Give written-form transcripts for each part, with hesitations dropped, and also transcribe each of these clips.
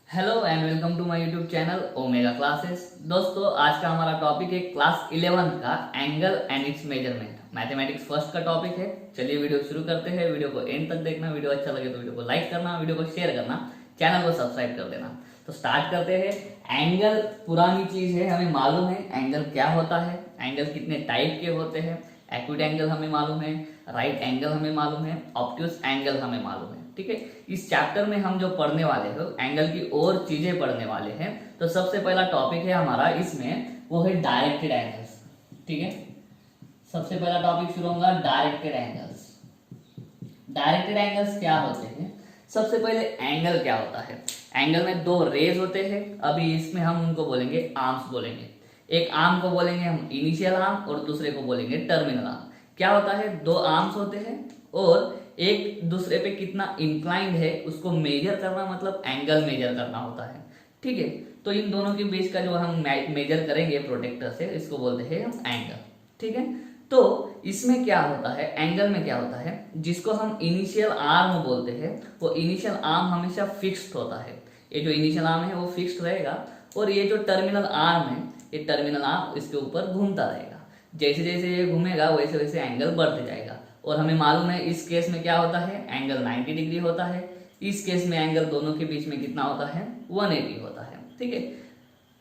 Hello and welcome to my YouTube channel Omega classes. दोस्तों, आज का हमारा टॉपिक है क्लास 11 का angle and its measurement. Mathematics first का टॉपिक है। चलिए वीडियो शुरू करते हैं। वीडियो को एंड तक देखना। वीडियो अच्छा लगे तो वीडियो को लाइक करना, वीडियो को शेयर करना, चैनल को सब्सक्राइब कर देना। तो स्टार्ट करते हैं। एंगल पुरानी चीज है, हमें मालूम है एंगल क्या होता है, एंगल कितने टाइप के होते हैं। एक्यूट एंगल हमें मालूम है, राइट एंगल हमें मालूम है, ऑब्ट्यूस एंगल हमें मालूम है। ठीक है, इस चैप्टर में हम जो पढ़ने वाले हैं एंगल की और चीजें पढ़ने वाले हैं। तो सबसे पहला टॉपिक है हमारा इसमें, वो है डायरेक्टेड एंगल्स। ठीक है, सबसे पहला टॉपिक शुरू होगा डायरेक्टेड एंगल्स। डायरेक्टेड एंगल्स क्या होते हैं? सबसे पहले एंगल क्या होता है? एंगल में दो रेज होते हैं। अभी इसमें हम उनको बोलेंगे आर्म्स बोलेंगे। एक आर्म को बोलेंगे हम इनिशियल आर्म और दूसरे को बोलेंगे टर्मिनल आर्म। क्या होता है? दो आर्म्स होते हैं और एक दूसरे पे कितना इंक्लाइंड है उसको मेजर करना, मतलब एंगल मेजर करना होता है। ठीक है, तो इन दोनों के बीच का जो हम मेजर करेंगे प्रोटेक्टर से, इसको बोलते हैं हम एंगल। ठीक है, तो इसमें क्या होता है, एंगल में क्या होता है, जिसको हम इनिशियल आर्म बोलते हैं, वो इनिशियल आर्म हमेशा फिक्स्ड होता है। ये जो इनिशियल आर्म है वो फिक्स्ड रहेगा और ये जो टर्मिनल आर्म है, ये टर्मिनल आर्म इसके ऊपर घूमता रहेगा। जैसे जैसे ये घूमेगा वैसे वैसे एंगल बढ़ते जाएगा। और हमें मालूम है इस केस में क्या होता है, एंगल 90 डिग्री होता है। इस केस में एंगल दोनों के बीच में कितना होता है, 180 होता है। ठीक है,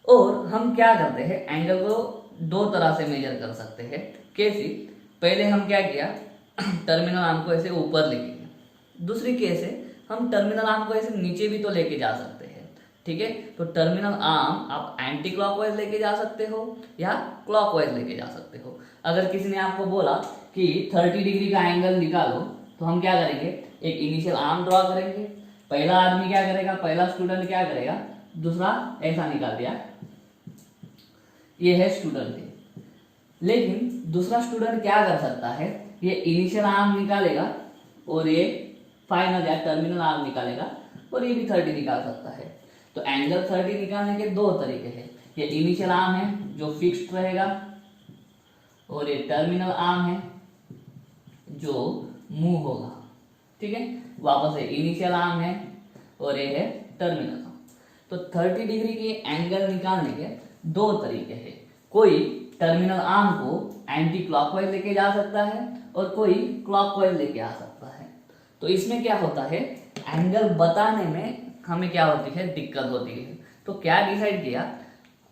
और हम क्या करते हैं, एंगल को दो तरह से मेजर कर सकते हैं। कैसे? पहले हम क्या किया, टर्मिनल आर्म को ऐसे ऊपर लेके गया। दूसरी केस है, हम टर्मिनल आर्म को ऐसे नीचे भी तो लेके जा सकते हैं। ठीक है, तो टर्मिनल आर्म आप एंटी क्लॉकवाइज लेके जा सकते हो या क्लॉकवाइज लेके जा सकते हो। अगर किसी ने आपको बोला कि 30 डिग्री का एंगल निकालो, तो हम क्या करेंगे, एक इनिशियल आर्म ड्रॉ करेंगे। पहला आदमी क्या करेगा, पहला स्टूडेंट क्या करेगा, दूसरा ऐसा निकाल दिया, ये है स्टूडेंट। लेकिन दूसरा स्टूडेंट क्या कर सकता है, ये इनिशियल आर्म निकालेगा और ये फाइनल या टर्मिनल आर्म निकालेगा और ये भी 30 निकाल सकता है। तो एंगल 30 निकालने के दो तरीके हैं। ये इनिशियल आर्म है जो फिक्स्ड रहेगा और ये टर्मिनल आर्म है जो मूव होगा। ठीक है, वापस है इनिशियल आर्म है और ये है टर्मिनल आर्म। तो 30 डिग्री के एंगल निकालने के दो तरीके हैं। कोई टर्मिनल आर्म को एंटी क्लॉकवाइज लेके जा सकता है और कोई क्लॉकवाइज लेके आ सकता है। तो इसमें क्या होता है, एंगल बताने में हमें क्या होती है, दिक्कत होती है। तो क्या डिसाइड किया,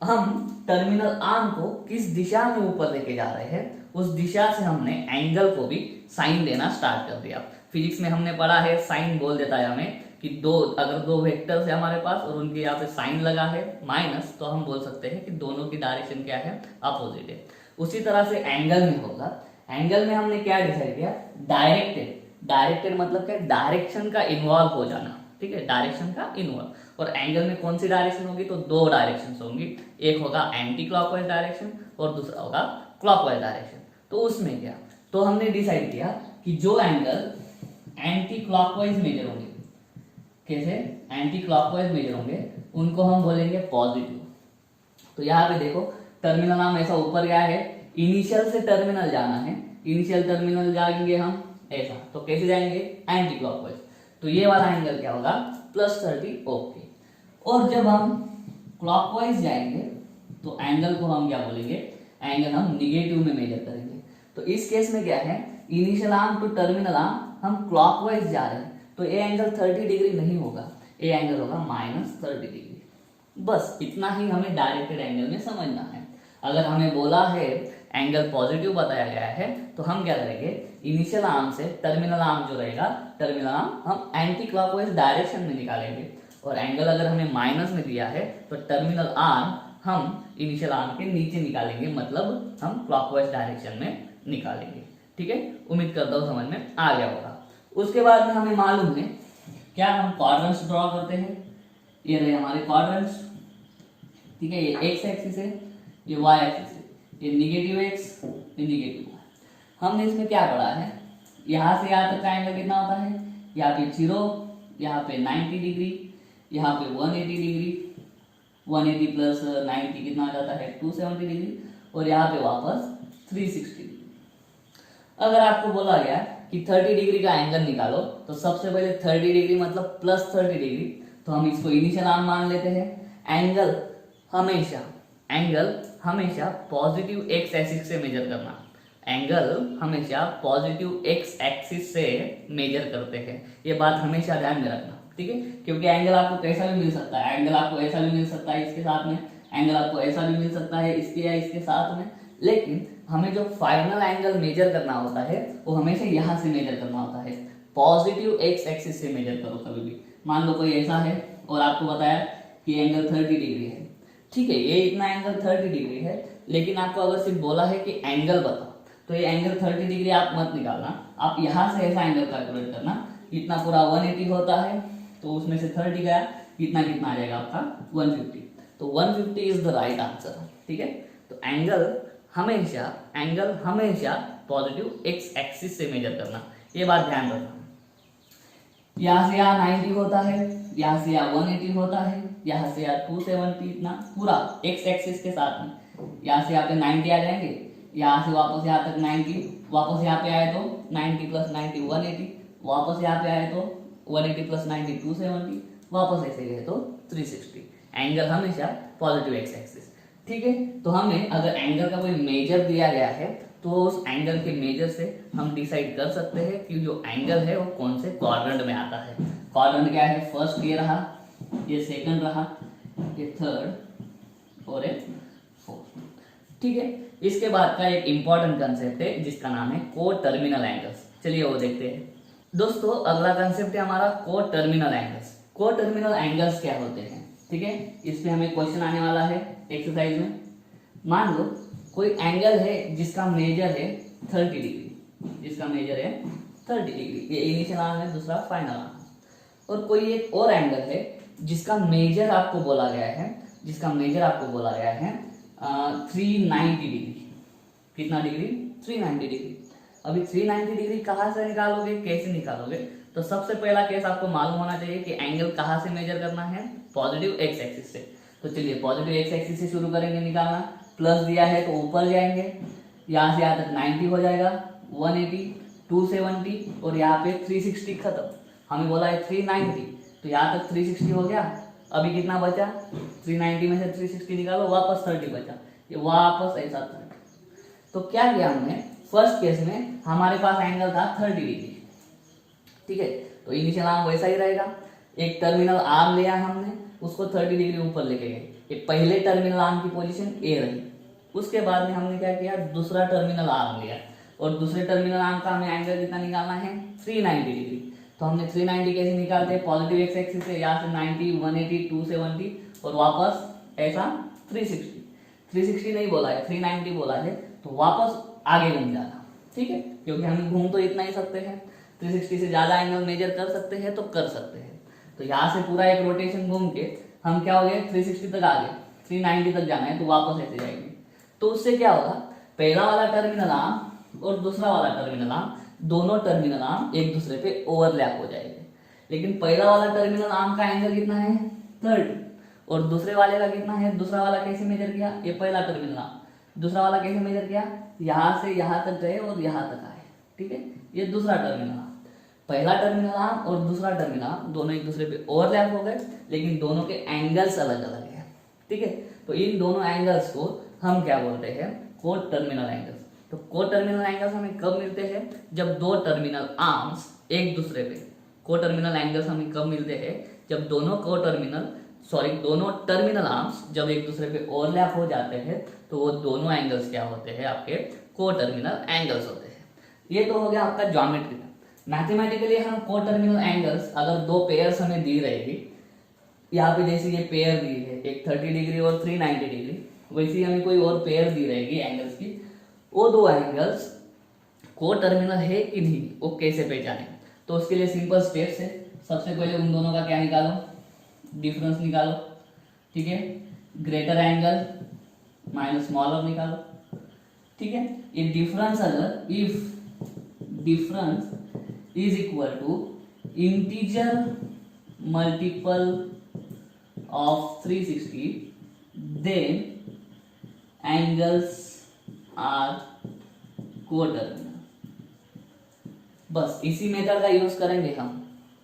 हम टर्मिनल आर्म को किस दिशा में ऊपर लेके जा रहे हैं, उस दिशा से हमने एंगल को भी साइन देना स्टार्ट कर दिया। फिजिक्स में हमने पढ़ा है, साइन बोल देता है हमें कि अगर दो वेक्टर्स है हमारे पास और उनके यहाँ पे साइन लगा है माइनस, तो हम बोल सकते हैं कि दोनों की डायरेक्शन क्या है, अपोजिट है। उसी तरह से एंगल में होगा। एंगल में हमने क्या डिसाइड किया, डायरेक्टेड। डायरेक्टेड मतलब क्या, डायरेक्शन का इन्वॉल्व हो जाना। ठीक है, डायरेक्शन का इन्वॉल्व। और एंगल में कौन सी डायरेक्शन होगी, तो दो डायरेक्शन होंगी। एक होगा एंटी क्लॉकवाइज डायरेक्शन और दूसरा होगा क्लॉकवाइज डायरेक्शन। तो उसमें क्या, तो हमने डिसाइड किया कि जो एंगल एंटी क्लॉकवाइज मेजर होंगे, कैसे एंटी क्लॉकवाइज मेजर होंगे, उनको हम बोलेंगे पॉजिटिव। तो यहाँ पे देखो, टर्मिनल आर्म ऐसा ऊपर गया है, इनिशियल से टर्मिनल जाना है, इनिशियल टर्मिनल जाएंगे हम ऐसा, तो कैसे जाएंगे, एंटी क्लॉकवाइज। तो ये वाला एंगल क्या होगा, +30। ओके, और जब हम क्लॉकवाइज जाएंगे तो एंगल को हम क्या बोलेंगे, एंगल हम निगेटिव में मेजर करेंगे। तो इस केस में क्या है, initial arm to terminal arm हम क्लॉकवाइज जा रहे हैं, तो ये एंगल 30 डिग्री नहीं होगा, ये एंगल होगा -30 डिग्री। बस इतना ही हमें डायरेक्टेड एंगल में समझना है। अगर हमें बोला है एंगल पॉजिटिव बताया गया है, तो हम क्या करेंगे, इनिशियल आर्म से टर्मिनल आर्म जो रहेगा, टर्मिनल आर्म हम एंटी क्लॉकवाइज डायरेक्शन में निकालेंगे। और एंगल अगर हमें माइनस में दिया है, तो टर्मिनल आर्म हम इनिशियल आर्म के नीचे निकालेंगे, मतलब हम क्लॉकवाइज डायरेक्शन में निकालेंगे। ठीक है, उम्मीद करता हूँ समझ में आ गया होगा। उसके बाद में हमें मालूम है क्या, हम क्वाड्रेंट्स ड्रॉ करते हैं। ये रहे हमारे क्वाड्रेंट्स। ठीक है, ये एक्स एक्सिस है, ये वाई एक्सिस है, ये निगेटिव एक्स, ये निगेटिव वाई। हमने इसमें क्या पढ़ा है, यहाँ से यहाँ तक का एंगल कितना होता है, यहाँ पे 0, यहाँ पे 90 डिग्री, यहाँ पे 180 डिग्री, 180 प्लस 90 कितना आ जाता है, 270 डिग्री, और यहाँ पे वापस 360 डिग्री। अगर आपको बोला गया कि 30 डिग्री का एंगल निकालो, तो सबसे पहले 30 डिग्री मतलब +30 डिग्री, तो हम इसको इनिशियल आर्म मान लेते हैं। एंगल हमेशा पॉजिटिव एक्स एक्सिस से मेजर करना, एंगल हमेशा पॉजिटिव एक्स एक्सिस से मेजर करते हैं, ये बात हमेशा ध्यान में रखना, ठीक है। क्योंकि एंगल आपको कैसा भी मिल सकता है, एंगल आपको ऐसा भी मिल सकता है इसके साथ में, एंगल आपको ऐसा भी मिल सकता है इसके या इसके साथ में, लेकिन हमें जो फाइनल एंगल मेजर करना होता है वो हमेशा यहाँ से मेजर करना होता है, पॉजिटिव एक्स एक्सिस से मेजर करो कभी भी। मान लो कोई ऐसा है और आपको बताया कि एंगल 30 डिग्री है, ठीक है, ये इतना एंगल 30 डिग्री है, लेकिन आपको अगर सिर्फ बोला है कि एंगल बताओ, तो ये एंगल 30 डिग्री आप मत निकालना, आप यहाँ से ऐसा एंगल कैलकुलेट करना, इतना पूरा 180 होता है, तो उसमें से 30 गया, कितना कितना आ जाएगा आपका 150, तो 150 इज द राइट आंसर, ठीक है। तो एंगल हमेशा पॉजिटिव एक्स एक्सिस से मेजर करना, ये बात ध्यान रखना। यहाँ से यहाँ 90 होता है, यहाँ से यहाँ 180 होता है, यहाँ से यहाँ 270, इतना पूरा एक्स एक्सिस के साथ में, यहाँ से यहाँ पे 90 आ जाएंगे, यहाँ से वापस यहाँ तक 90, वापस यहाँ पे आए तो 90 प्लस 90 180, वापस यहाँ पे आए तो 180 प्लस 90 270, वापस ऐसे गए तो 360, एंगल हमेशा पॉजिटिव एक्स एक्सिस, ठीक है। तो हमें अगर एंगल का कोई मेजर दिया गया है तो उस एंगल के मेजर से हम डिसाइड कर सकते हैं कि जो एंगल है वो कौन से क्वाड्रेंट में आता है। क्वाड्रेंट क्या है, फर्स्ट ये रहा, ये सेकंड रहा, ये थर्ड और ये फोर्थ, ठीक है। इसके बाद का एक इंपॉर्टेंट कंसेप्ट है जिसका नाम है को टर्मिनल एंगल्स, चलिए वो देखते हैं। दोस्तों अगला कंसेप्ट है हमारा को टर्मिनल एंगल्स। को टर्मिनल एंगल्स क्या होते हैं, ठीक है, इस पे हमें क्वेश्चन आने वाला है एक्सरसाइज में। मान लो कोई एंगल है जिसका मेजर है 30 डिग्री, जिसका मेजर है 30 डिग्री, ये इनिशियल आर्म है, दूसरा फाइनल आर्म, और कोई एक और एंगल है जिसका मेजर आपको बोला गया है, 390 डिग्री, कितना डिग्री, 390 डिग्री। अभी 390 डिग्री कहाँ से निकालोगे, कैसे निकालोगे, तो सबसे पहला केस आपको मालूम होना चाहिए कि एंगल कहाँ से मेजर करना है, पॉजिटिव एक्स एक्सिस से। तो चलिए पॉजिटिव एक्स एक्सिस से शुरू करेंगे निकालना, प्लस दिया है तो ऊपर जाएंगे, यहाँ से यहाँ तक 90 हो जाएगा, 180 270 और यहाँ पे 360 खत्म, हमें बोला है 390, तो यहाँ तक 360 हो गया। अभी कितना बचा, 390 में से 360 निकालो, वापस 30 बचा, ये वापस ऐसा 30। तो क्या किया हमने, फर्स्ट केस में हमारे पास एंगल था 30 डिग्री, ठीक है, तो इनिशियल आर्म वैसा ही रहेगा, एक टर्मिनल आर्म लिया हमने, उसको 30 डिग्री ऊपर लेके गए, ये पहले टर्मिनल आर्म की पोजीशन ए रही। उसके बाद में हमने क्या किया, दूसरा टर्मिनल आर्म लिया, और दूसरे टर्मिनल आर्म का हमें एंगल कितना निकालना है, 390 डिग्री। तो हमने 390 कैसे निकालते हैं, पॉजिटिव एक्स एक्सिस से, यहाँ से 90 180 270 और वापस ऐसा 360 नहीं बोला है, 390 बोला है, तो वापस आगे घूम जाना, ठीक है, क्योंकि हम घूम तो इतना ही सकते हैं, 360 से ज्यादा एंगल मेजर कर सकते हैं तो कर सकते हैं। तो यहाँ से पूरा एक रोटेशन घूम के हम क्या हो गए, 360 तक आ गए, 390 तक जाना है तो वापस ऐसे जाएंगे। तो उससे क्या होगा, पहला वाला टर्मिनल आर्म और दूसरा वाला टर्मिनल आर्म, दोनों टर्मिनल आर्म एक दूसरे पे ओवरलैप हो जाएंगे, लेकिन पहला वाला टर्मिनल आर्म का एंगल कितना है 30 और दूसरे वाले का कितना है, दूसरा वाला कैसे मेजर किया, ये पहला टर्मिनल आर्म, दूसरा वाला कैसे मेजर किया, यहाँ से यहाँ तक गए और यहाँ तक आए, ठीक है, ये दूसरा टर्मिनल आर्म। पहला टर्मिनल आर्म और दूसरा टर्मिनल आर्म दोनों एक दूसरे पे ओवरलैप हो गए, लेकिन दोनों के एंगल्स अलग अलग है, ठीक है। तो इन दोनों एंगल्स को हम क्या बोलते हैं, को टर्मिनल एंगल्स। तो को टर्मिनल एंगल्स हमें कब मिलते हैं, जब दो टर्मिनल आर्म्स एक दूसरे पे, को टर्मिनल एंगल्स हमें कब मिलते हैं, जब दोनों टर्मिनल आर्म्स जब एक दूसरे पे ओवरलैप हो जाते हैं, तो वो दोनों एंगल्स क्या होते हैं, आपके को टर्मिनल एंगल्स होते हैं। ये तो हो गया आपका ज्योमेट्री। मैथमेटिकली हम को टर्मिनल एंगल्स, अगर दो पेयर्स हमें दी रहेगी, यहाँ पे जैसे ये पेयर दी है, एक 30 डिग्री और 390 डिग्री, वैसे हमें कोई और पेयर दी रहेगी एंगल्स की, वो दो एंगल्स को टर्मिनल है कि नहीं, वो कैसे पहचाने। तो उसके लिए सिंपल स्टेप्स है, सबसे पहले उन दोनों का क्या निकालो, डिफरेंस निकालो, ठीक है, ग्रेटर एंगल माइनस स्मॉलर निकालो, ठीक है। ये डिफरेंस अगर if difference is equal to integer multiple of 360 then angles are coterminal. बस इसी मेथड का यूज करेंगे हम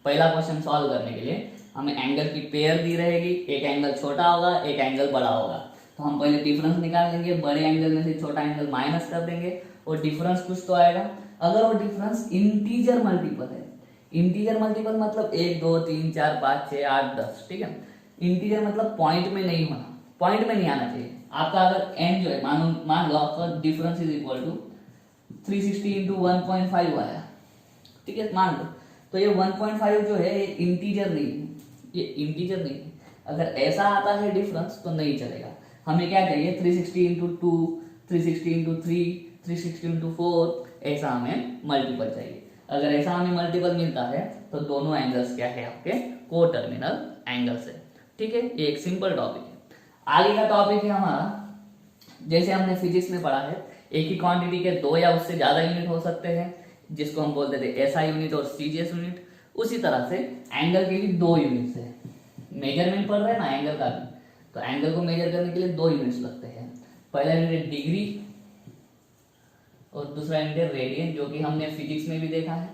पहला क्वेश्चन सॉल्व करने के लिए, हमें एंगल की पेयर दी रहेगी, एक एंगल छोटा होगा एक एंगल बड़ा होगा। तो हम पहले डिफरेंस निकाल लेंगे, बड़े एंगल में से छोटा एंगल माइनस कर देंगे और डिफरेंस कुछ तो आएगा। अगर वो डिफरेंस इंटीजर मल्टीपल है, इंटीजर मल्टीपल मतलब 1 2 3 4 5 6 8 10, ठीक है। इंटीजर मतलब पॉइंट में नहीं होना, पॉइंट में नहीं आना चाहिए आपका। अगर एन जो है मान लो आपका difference is equal to 360 into 1.5 आया, ठीक है, मान लो। तो ये 1.5 जो है ये इंटीजर नहीं है, ये इंटीजर नहीं है। अगर ऐसा आता है डिफरेंस तो नहीं चलेगा। हमें क्या चाहिए 360 इंटू 2, 360 इंटू 3, 360 इंटू 4, ऐसा हमें मल्टीपल चाहिए। अगर ऐसा हमें मल्टीपल मिलता है तो दोनों एंगल्स क्या है आपके को टर्मिनल एंगल्स है, ठीक है। ये एक सिंपल टॉपिक है। आगे का टॉपिक है हमारा, जैसे हमने फिजिक्स में पढ़ा है एक ही क्वांटिटी के 2 या उससे ज्यादा यूनिट हो सकते हैं, जिसको हम बोलते थे एसआई यूनिट और सीजीएस यूनिट। उसी तरह से एंगल के भी 2 यूनिट्स है। मेजरमेंट पढ़ रहे हैं ना एंगल का भी, तो एंगल को मेजर करने के लिए 2 यूनिट्स लगते हैं। पहला यूनिट डिग्री और दूसरा यूनिट रेडियन, जो कि हमने फिजिक्स में भी देखा है,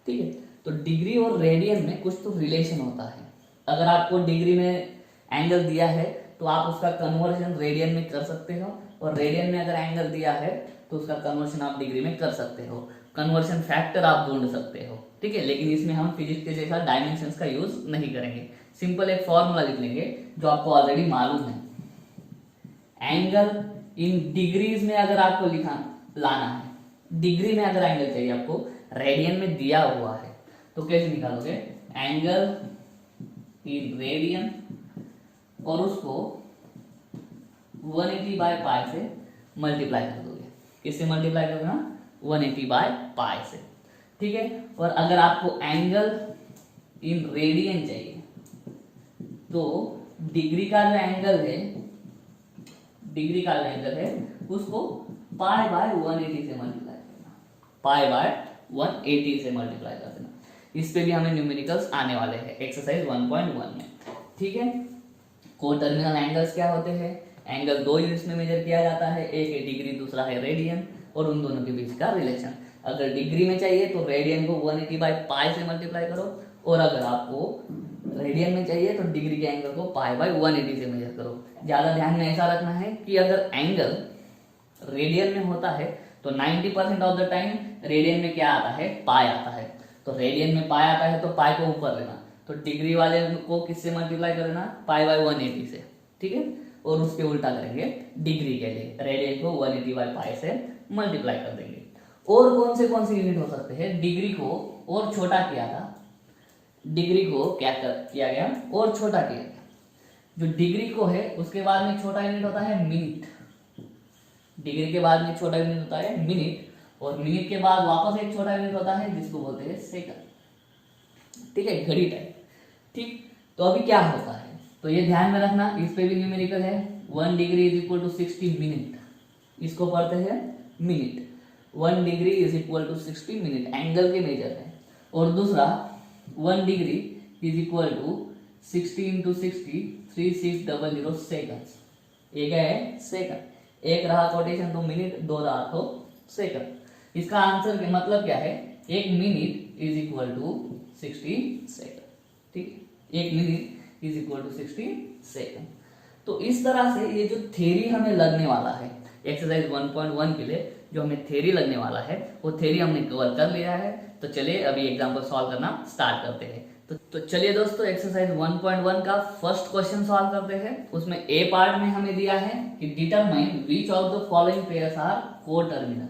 ठीक है। तो डिग्री और रेडियन में कुछ तो रिलेशन होता है। अगर आपको डिग्री में एंगल दिया है तो आप उसका कन्वर्जन रेडियन में कर सकते हो, और रेडियन में अगर एंगल दिया है तो उसका कन्वर्जन आप डिग्री में कर सकते हो। कन्वर्जन फैक्टर आप ढूंढ सकते हो, ठीक है। लेकिन इसमें हम फिजिक्स के जैसा डायमेंशंस का यूज नहीं करेंगे। सिंपल एक फॉर्मूला लिख लेंगे जो आपको ऑलरेडी मालूम है। एंगल इन डिग्रीज में अगर आपको लाना है, डिग्री में अगर एंगल चाहिए आपको, रेडियन में दिया हुआ है, तो कैसे निकालोगे? एंगल इन रेडियन और उसको 180 बाय पाई से मल्टीप्लाई कर दोगे। किससे मल्टीप्लाई करोगे ना? 180 बाय पाई से, ठीक है। और अगर आपको एंगल इन रेडियन चाहिए तो डिग्री का जो एंगल है, डिग्री का जो एंगल है उसको पाई बाय 180 से मल्टीप्लाई करना, पाई बाय 180 से मल्टीप्लाई कर देना। इस पे भी हमें न्यूमेरिकल्स आने वाले हैं एक्सरसाइज 1.1 में, ठीक है। को टर्मिनल एंगल्स क्या होते हैं? एंगल 2 यूनिट्स में मेजर किया जाता है, एक है डिग्री दूसरा है रेडियन, और उन दोनों के बीच का रिलेशन। अगर डिग्री में चाहिए तो रेडियन को 180 बाय पाई से मल्टीप्लाई करो, और अगर आपको रेडियन में चाहिए तो डिग्री के एंगल को पाई बाय 180 से मेजर करो। ज्यादा ध्यान में ऐसा रखना है कि अगर एंगल रेडियन में होता है तो 90% ऑफ द टाइम रेडियन में क्या आता है? पाई आता है। तो रेडियन में पाई आता है तो पाई को ऊपर लेना, तो डिग्री वाले को किससे मल्टीप्लाई कर देना? पाई बाय 180 से, ठीक है। और उसके उल्टा करेंगे डिग्री के लिए, रेडियन को 180 बाय पाई से मल्टीप्लाई कर देंगे। और कौन से यूनिट हो सकते हैं? डिग्री को और छोटा किया था, डिग्री को क्या किया गया? और छोटा किया गया। जो डिग्री को है उसके बाद में छोटा यूनिट होता है मिनट, डिग्री के बाद में छोटा यूनिट होता है मिनट, और मिनट के बाद वापस एक छोटा यूनिट होता है जिसको बोलते हैं सेकंड, ठीक है, घड़ी टाइप, ठीक। तो अभी क्या होता है तो ये ध्यान में रखना, इस पे भी न्यूमेरिकल है। 1 degree is equal to 60 minute, इसको पढ़ते हैं minute. 1 degree is equal to 60 minute angle के मेजर है। और दूसरा 1 degree is equal to 60 into 60 3600 seconds. एक है सेकंड, एक रहा कोटेशन तो मिनट, 2 रहा तो सेकंड। इसका आंसर के मतलब क्या है? 1 minute is equal to 60 second, ठीक है। 1 minute is equal to 60 second. तो इस तरह से ये जो थ्योरी हमें लगने वाला है एक्सरसाइज 1.1 के लिए, जो हमें थ्योरी लगने वाला है वो थ्योरी हमने कवर कर लिया है। तो चलिए अभी एग्जांपल सॉल्व करना स्टार्ट करते हैं। तो चलिए दोस्तों एक्सरसाइज 1.1 का फर्स्ट क्वेश्चन सॉल्व करते हैं। उसमें ए पार्ट में हमें दिया है कि determine which of the following pairs are coterminal.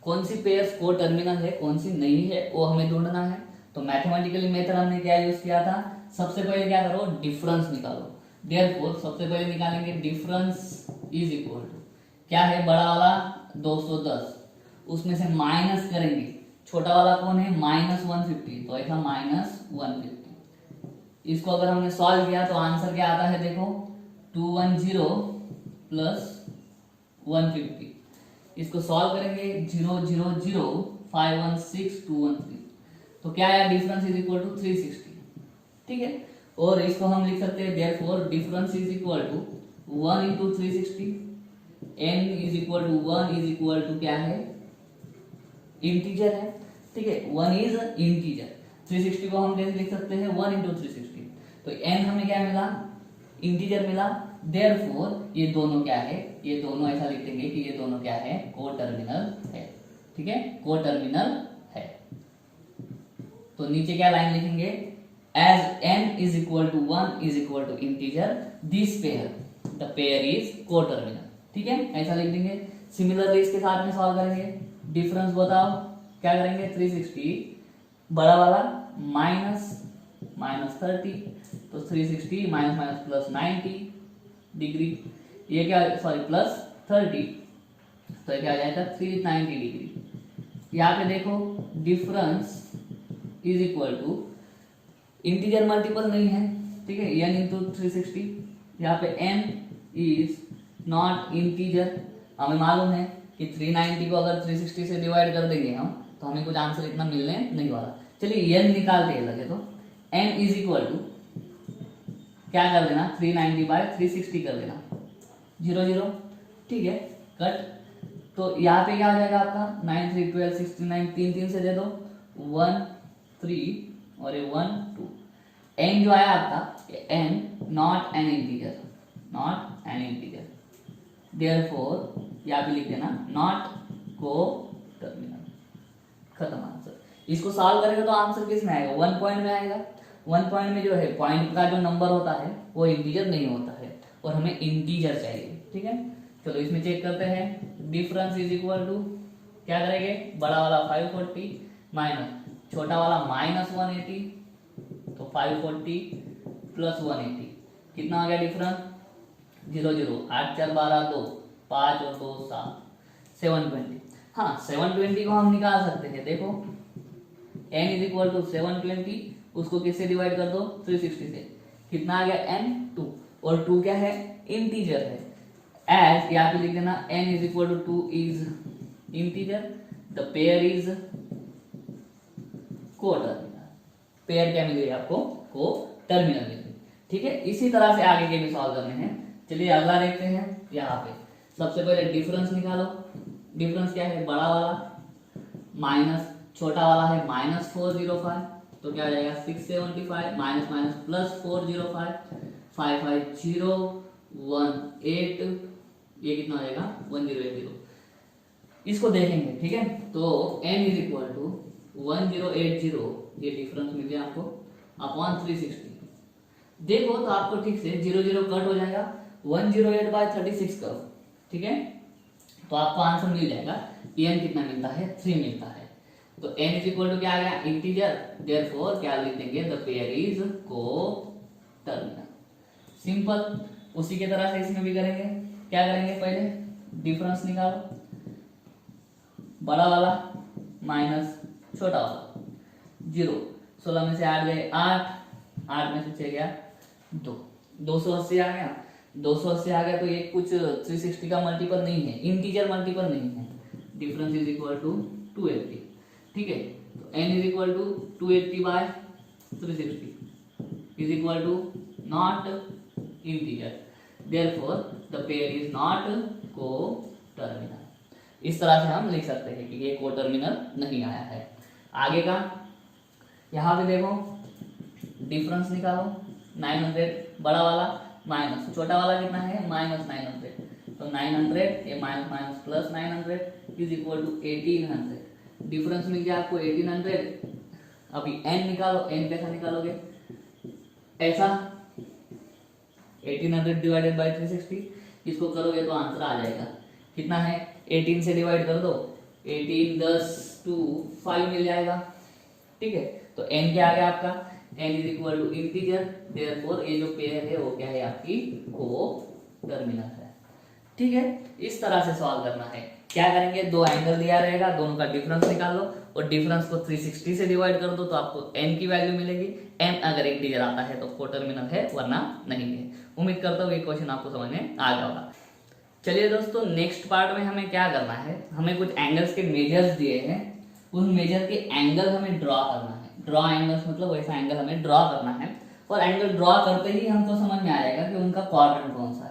कौन सी पेयर्स को टर्मिनल है कौन सी नहीं है वो हमें ढूंढना है। तो मैथमेटिकली मेथड हमने क्या यूज किया था? सबसे पहले क्या करो? डिफरेंस निकालो। देयरफॉर सबसे पहले निकालेंगे डिफरेंस इज इक्वल टू क्या है? बड़ा वाला 210, उसमें से माइनस करेंगे छोटा वाला कौन है? -150, तो ऐसा -150। इसको अगर हमने सॉल्व किया तो आंसर क्या आता है? देखो 210 प्लस 150। इसको सॉल्व करेंगे 0 0 0 516 213, तो क्या है? डिफरेंस इज इक्वल टू 360, ठीक है। और इसको हम लिख सकते हैं therefore difference is equal to 1 into 360, n is equal to 1 is equal to क्या है? इंटीजर है, ठीक है। 1 इज इंटीजर। 360 को हम कैसे लिख सकते हैं? 1 इंटू 360। तो n हमें क्या मिला, इंटीजर मिला। देयरफॉर ये दोनों क्या है, ये दोनों ऐसा लिख देंगे कि ये दोनों क्या है, कोटर्मिनल है। ठीक है, कोटर्मिनल है। तो नीचे क्या लाइन लिखेंगे, as n is equal to 1 is equal to integer this pair the pair is coterminal. ठीक है, ऐसा लिख देंगे। सिमिलरली इसके साथ में सॉल्व करेंगे। डिफरेंस बताओ क्या करेंगे, 360 बड़ा वाला माइनस 30, तो 360 माइनस माइनस प्लस 90 डिग्री, ये क्या सॉरी प्लस 30, तो ये क्या आ जाएगा 390 डिग्री। यहाँ पे देखो difference is equal to, integer multiple नहीं है, ठीक है, n इंटू 360, यहाँ पे n इज नॉट इंटीजर। हमें मालूम है कि 390 को अगर 360 से डिवाइड कर देंगे हम, तो हमें कुछ आंसर इतना मिलने नहीं वाला। चलिए n निकालते हैं लगे, तो n इज इक्वल टू क्या कर देना, 390 बाय 360 कर देना, 0 0, ठीक है, कट। तो यहाँ पे क्या हो जाएगा आपका 9 3 12 69, 3 3 से दे दो, 1 3 और ये 1 2। n जो आया आपका n not an integer, not an integer, therefore यहाँ पे लिख देना नॉट कोटर्मिनल, खत्म आंसर। इसको सॉल्व करेंगे तो आंसर किस में आएगा, 1 पॉइंट में आएगा। 1 पॉइंट में जो है पॉइंट का जो नंबर होता है वो इंटीजर नहीं होता है, और हमें इंटीजर चाहिए। ठीक है, चलो इसमें चेक करते हैं। डिफरेंस इज इक्वल टू क्या करेंगे, बड़ा वाला 540 माइनस छोटा वाला माइनस 180, तो 540 प्लस 180 कितना आ गया डिफरेंस, 0 0, 8 4 12 2, 5 और 2 7, 720। हाँ 720 को हम निकाल सकते हैं। देखो n इज इक्वल टू 720, उसको किससे डिवाइड कर दो, 360 से, कितना आ गया n 2, और 2 क्या है, इंटीजर है। एज यहाँ पे लिख देना n is equal to 2 is integer, the pair is coterminal. Pair क्या मिल गई आपको, कोटर्मिनल मिल गई। ठीक है, इसी तरह से आगे के भी सॉल्व करने हैं। चलिए अगला देखते हैं। यहाँ पे सबसे पहले डिफरेंस निकालो। डिफरेंस क्या है, बड़ा वाला माइनस छोटा वाला है माइनस 405, तो क्या आ जाएगा 675 माइनस माइनस प्लस 405, 55018, ये कितना हो जाएगा 1080। इसको देखेंगे। ठीक है, तो n इज इक्वल टू 1080, ये डिफरेंस मिल गया आपको, अपॉन 360। देखो तो आपको ठीक से 0 0 कट हो जाएगा, 108 बाय 36 करो। ठीक है, तो आपको आंसर मिल जाएगा। n कितना मिलता है, 3 मिलता है। तो n इज इक्वल टू क्या आ गया, इंटीजर, देयरफॉर क्या लिख देंगे, the pair is coterminal. Simple. उसी के तरह से इसमें भी करेंगे। क्या करेंगे, पहले डिफरेंस निकालो, बड़ा वाला माइनस छोटा वाला, 0, 16 में से 8 गए 8, 8 में से 6 गया 2, 280 आ गया। 280 आ गया तो ये कुछ 360 का मल्टीपल नहीं है, इंटीजर मल्टीपल नहीं है। Difference is equal to 280। ठीक है, तो n is equal to 280 by 360 is equal to not integer, therefore the pair is not coterminal. इस तरह से हम लिख सकते हैं कि ये कोटर्मिनल नहीं आया है। आगे का यहाँ पे देखो, डिफरेंस निकालो, 900 बड़ा वाला माइनस छोटा वाला कितना है, माइनस 900, तो 900 ये minus minus plus 900 is equal to 1800। Difference मिल गया आपको 1800। अभी n निकालो, n कैसा निकालोगे, ऐसा 1800 डिवाइडेड बाय 360, इसको करोगे तो आंसर आ जाएगा। कितना है, 18 से डिवाइड कर दो, 18 10 2 5 मिल जाएगा। ठीक है, तो n क्या आ गया आपका, n is equal to integer, therefore ये जो पेयर है वो क्या है आपकी, कोटर्मिनल है। ठीक है, इस तरह से सॉल्व करना है। क्या करेंगे, दो एंगल दिया रहेगा, दोनों का डिफरेंस निकाल लो और डिफरेंस को 360 से डिवाइड कर दो, तो आपको n की वैल्यू मिलेगी। n अगर इंटीजर आता है तो कोटर्मिनल है, वरना नहीं है। उम्मीद करता हूँ ये क्वेश्चन आपको समझ में आ गया होगा। चलिए दोस्तों, नेक्स्ट पार्ट में हमें क्या करना है, हमें कुछ एंगल्स के मेजर्स दिए हैं, उन मेजर के एंगल हमें ड्रॉ करना है। ड्रॉ एंगल्स मतलब वैसा एंगल हमें ड्रॉ करना है, और एंगल ड्रॉ करते ही हमको समझ में आ जाएगा कि उनका क्वाड्रेंट कौन सा है।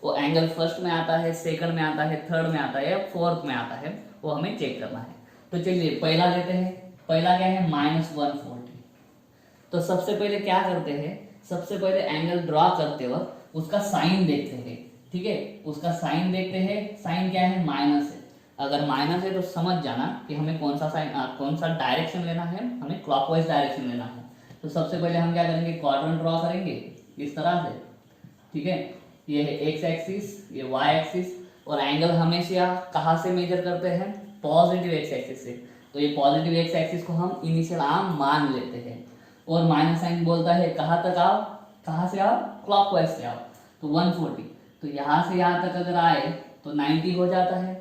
वो एंगल फर्स्ट में आता है, सेकंड में आता है, थर्ड में आता है या फोर्थ में आता है, वो हमें चेक करना है। तो चलिए पहला लेते हैं। पहला क्या है, -140। तो सबसे पहले क्या करते हैं, सबसे पहले एंगल ड्रॉ करते वक्त उसका साइन देखते हैं, ठीक है, उसका साइन देखते हैं। साइन क्या है? माइनस है। अगर माइनस है तो समझ जाना कि हमें कौन सा साइन कौन सा डायरेक्शन लेना है, हमें क्लॉकवाइज डायरेक्शन लेना है। तो सबसे पहले हम क्या करेंगे, क्वाड्रेंट ड्रॉ करेंगे इस तरह से, ठीक है। ये है एक्स एक्सिस, ये वाई एक्सिस, और एंगल हमेशा कहाँ से मेजर करते हैं? पॉजिटिव एक्स एक्सिस से। तो ये पॉजिटिव एक्स एक्सिस को हम इनिशियल आर्म मान लेते हैं, और माइनस साइन बोलता है कहाँ तक आओ, कहाँ से आओ? क्लॉकवाइज से आओ। तो 140, तो यहाँ से यहाँ तक अगर आए तो 90 हो जाता है।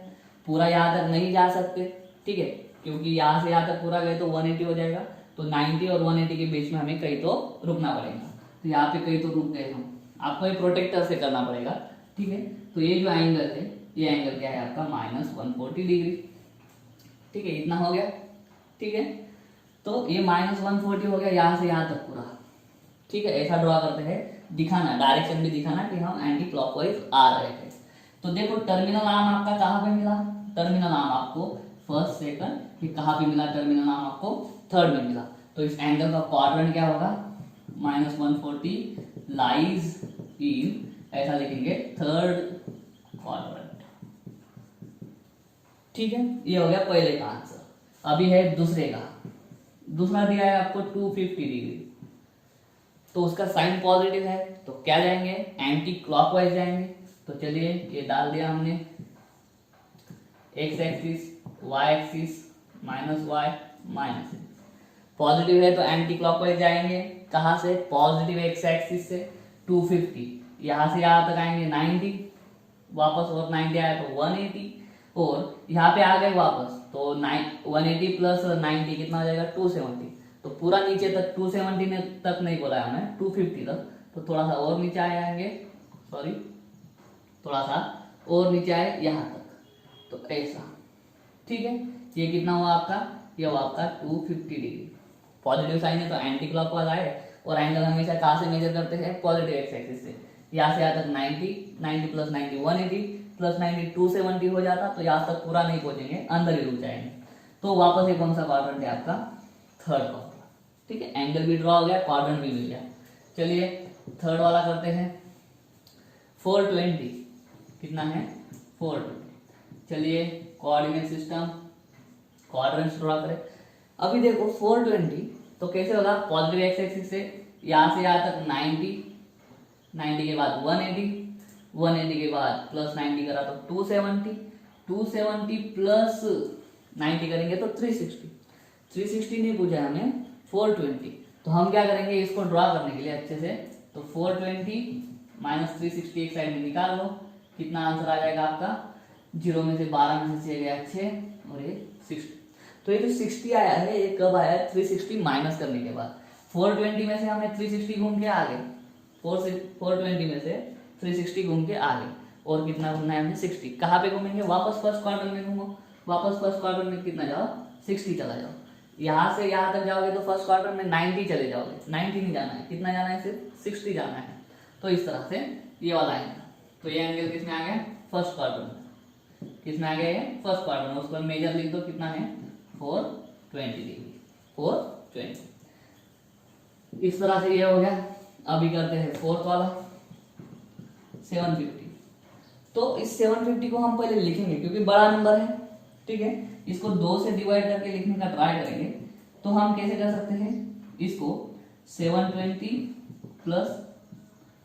पूरा यहाँ तक नहीं जा सकते, ठीक है, क्योंकि यहाँ से यहाँ तक पूरा गए तो 180 हो जाएगा। तो 90 और 180 के बीच में हमें कहीं तो रुकना पड़ेगा। तो यहाँ पे कहीं तो रुक गए हम, आपको ये प्रोटेक्टर से करना पड़ेगा, ठीक है। तो ये जो एंगल है, ये एंगल क्या है आपका? -140 डिग्री, ठीक है, इतना हो गया, ठीक है। तो ये -140 हो गया यहाँ से यहाँ तक पूरा, ठीक है। ऐसा ड्रॉ करते हैं, दिखाना, डायरेक्शन भी दिखाना कि हम एंटी क्लॉकवाइज आ रहे हैं। तो देखो टर्मिनल आर्म आपका कहाँ पे मिला? टर्मिनल आर्म आपको फर्स्ट सेकंड, ये कहाँ पे मिला? टर्मिनल आर्म आपको थर्ड में मिला। तो इस एंगल का क्वाड्रेंट क्या होगा? -140 लाइज इन, ऐसा लिखेंगे, थर्ड क्वाड्रेंट, ठीक है। ये हो गया पहले का आंसर। अभी है दूसरे का। दूसरा दिया है आपको 250 डिग्री, तो उसका साइन पॉजिटिव है, तो क्या जाएंगे? एंटी क्लॉकवाइज जाएंगे। तो चलिए ये डाल दिया हमने, x axis, y axis, -y -x। Positive है तो एंटी क्लॉकवाइज जाएंगे, कहाँ से? पॉजिटिव एक्स एक्सिस से 250, यहाँ से यहाँ तक आएंगे 90, वापस और 90 आया तो 180, और यहाँ पे आ गए वापस तो 180 प्लस 90 कितना हो जाएगा? 270। तो पूरा नीचे तक 270 ने तक नहीं बोला है हमने, 250 तक, तो थोड़ा सा और नीचे आएंगे, सॉरी, थोड़ा सा और नीचे आए यहाँ तक, तो ऐसा, ठीक है। ये कितना हुआ आपका? ये हुआ आपका 250 डिग्री। पॉजिटिव साइन है तो एंटी क्लॉकवाइज आए, और एंगल हमेशा कहाँ से मेजर करते हैं? पॉजिटिव एक्स एक्सिस से। यहाँ से यहाँ तक 90, 90 प्लस 90 180, प्लस 90 270 हो जाता, तो यहाँ तक पूरा नहीं पहुंचेंगे, अंदर ही रुक जाएंगे। तो वापस ये कौन सा क्वाड्रेंट है आपका? थर्ड क्वाड्रेंट, ठीक है। एंगल भी ड्रॉ हो गया, क्वाड्रेंट भी मिल गया। चलिए थर्ड वाला करते हैं, 420, कितना है? 420। चलिए कोऑर्डिनेट सिस्टम, क्वाड्रेंट्स ड्रॉ करें। अभी देखो 420 तो कैसे होगा? पॉजिटिव एक्स एक्सिस से यहाँ से यहाँ तक 90, 90 के बाद 180, 180 के बाद प्लस 90 करा तो 270, 270 प्लस 90 करेंगे तो 360, 360 नहीं पूछा है हमें, 420। तो हम क्या करेंगे इसको ड्रॉ करने के लिए अच्छे से, तो 420 माइनस 360 एक साइड में निकाल लो, कितना आंसर आ जाएगा आपका? 0 में से 12 में से गया 6 और ये 60। तो ये जो 60 आया है ये कब आया है? 360 माइनस करने के बाद। 420 में से हमने 360 घूम के आ गए, 420 में से 360 घूम के आ गए, और कितना घूमना है हमें? 60। कहाँ पे घूमेंगे? वापस फर्स्ट क्वार्टर में घूमो, वापस फर्स्ट क्वार्टर में कितना जाओ? 60 चला जाओ। यहाँ से यहाँ तक जाओगे तो फर्स्ट क्वार्टर में 90 चले जाओगे, 90 नहीं जाना है, कितना जाना है? सिर्फ 60 जाना है। तो इस तरह से ये वाला एंगल, तो ये एंगल किसमें आ गया? फर्स्ट क्वार्टर में। किसमें आ गया ये? फर्स्ट क्वार्टर में। उसको मेजर लिख दो, कितना है? 420 डिग्री, 420। इस तरह से ये हो गया। अभी करते हैं फोर्थ वाला, 750। तो इस 750 को हम पहले लिखेंगे क्योंकि बड़ा नंबर है, ठीक है। इसको 2 से डिवाइड करके लिखने का ट्राई करेंगे। तो हम कैसे कर सकते हैं इसको? 720 प्लस